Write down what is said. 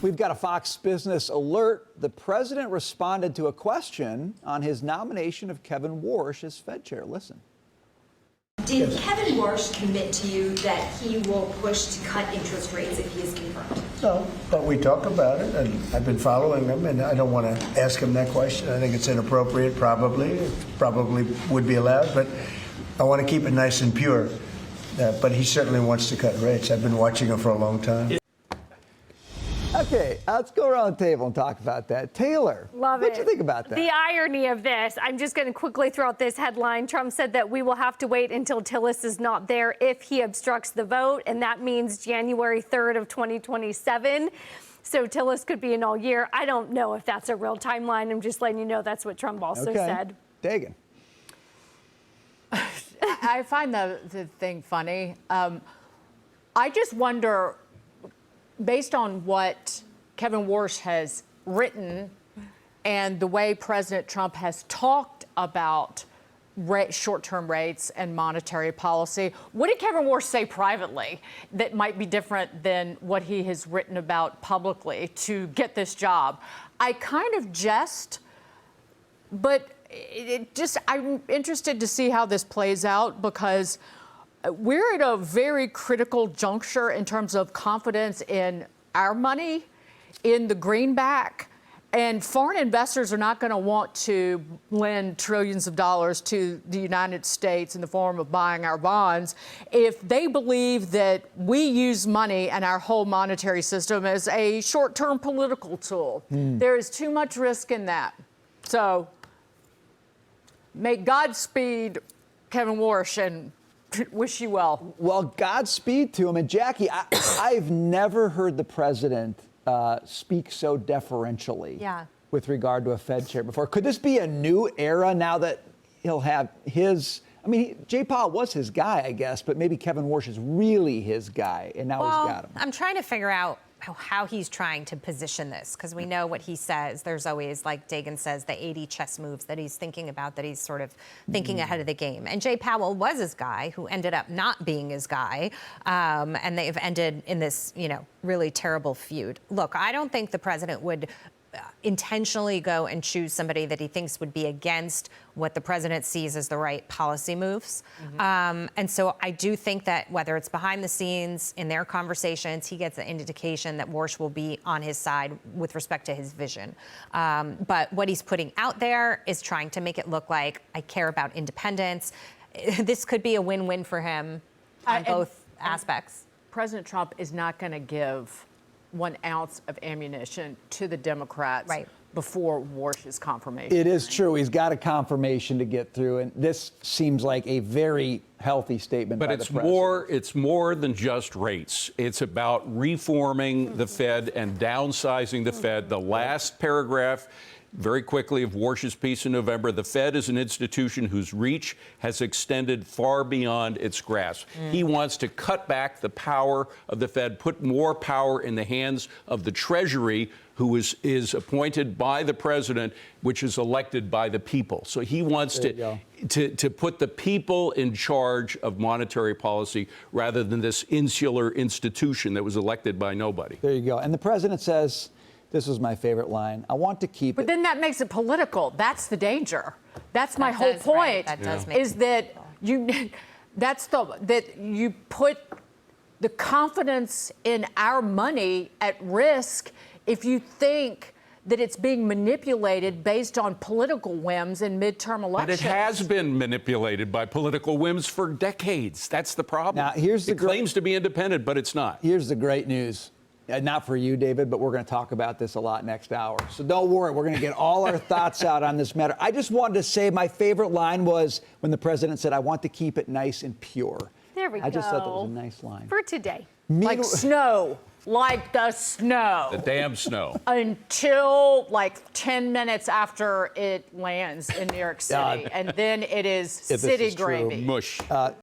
We've got a Fox Business alert. The president responded to a question on his nomination of Kevin Warsh as Fed chair. Listen. Did Kevin Warsh commit to you that he will push to cut interest rates if he is confirmed? No, but we talk about it, and I've been following him, and I don't want to ask him that question. I think it's inappropriate, probably. It probably would be allowed, but I want to keep it nice and pure. But he certainly wants to cut rates. I've been watching him for a long time. Okay, let's go around the table and talk about that. Taylor, what'd you think about that? The irony of this, I'm just going to quickly throw out this headline. Trump said that we will have to wait until Tillis is not there if he obstructs the vote, and that means January 3rd of 2027. So Tillis could be in all year. I don't know if that's a real timeline. I'm just letting you know that's what Trump also said. Dagan. I find the thing funny. I just wonder, based on what Kevin Warsh has written and the way President Trump has talked about short-term rates and monetary policy, what did Kevin Warsh say privately that might be different than what he has written about publicly to get this job? I kind of jest, but I'm interested to see how this plays out, because we're at a very critical juncture in terms of confidence in our money, in the greenback, and foreign investors are not going to want to lend trillions of dollars to the United States in the form of buying our bonds if they believe that we use money and our whole monetary system as a short-term political tool. There is too much risk in that. So may Godspeed Kevin Warsh, and wish you well. Well, Godspeed to him. And Jackie, I've never heard the president speak so deferentially with regard to a Fed chair before. Could this be a new era now that he'll have his... I mean, Jay Powell was his guy, I guess, but maybe Kevin Warsh is really his guy, and now he's got him. I'm trying to figure out how he's trying to position this, because we know what he says. There's always, like Dagan says, the 80 chess moves that he's thinking about, that he's sort of thinking ahead of the game. And Jay Powell was his guy, who ended up not being his guy, and they've ended in this, really terrible feud. Look, I don't think the president would intentionally go and choose somebody that he thinks would be against what the president sees as the right policy moves. And so I do think that whether it's behind the scenes in their conversations, he gets an indication that Warsh will be on his side with respect to his vision. But what he's putting out there is trying to make it look like I care about independence. This could be a win-win for him on both aspects. President Trump is not going to give 1 ounce of ammunition to the Democrats before Warsh's confirmation. It is true. He's got a confirmation to get through, and this seems like a very healthy statement by the president. But it's more than just rates. It's about reforming the Fed and downsizing the Fed. The last paragraph, very quickly, of Warsh's piece in November: the Fed is an institution whose reach has extended far beyond its grasp. He wants to cut back the power of the Fed, put more power in the hands of the Treasury, who is appointed by the president, which is elected by the people. So he wants to put the people in charge of monetary policy rather than this insular institution that was elected by nobody. There you go. And the president says, this was my favorite line, I want to keep it. But then that makes it political. That's the danger. That's my whole point. That does make is that that you put the confidence in our money at risk if you think that it's being manipulated based on political whims in midterm elections. But it has been manipulated by political whims for decades. That's the problem. Now, here's the it claims to be independent, but it's not. Here's the great news. Not for you, David, but we're going to talk about this a lot next hour. So don't worry, we're going to get all our thoughts out on this matter. I just wanted to say my favorite line was when the president said, I want to keep it nice and pure. There we go. I just thought that was a nice line. For today. Like snow. Like the snow. The damn snow. Until like 10 minutes after it lands in New York City. And then it is city gravy. Mush.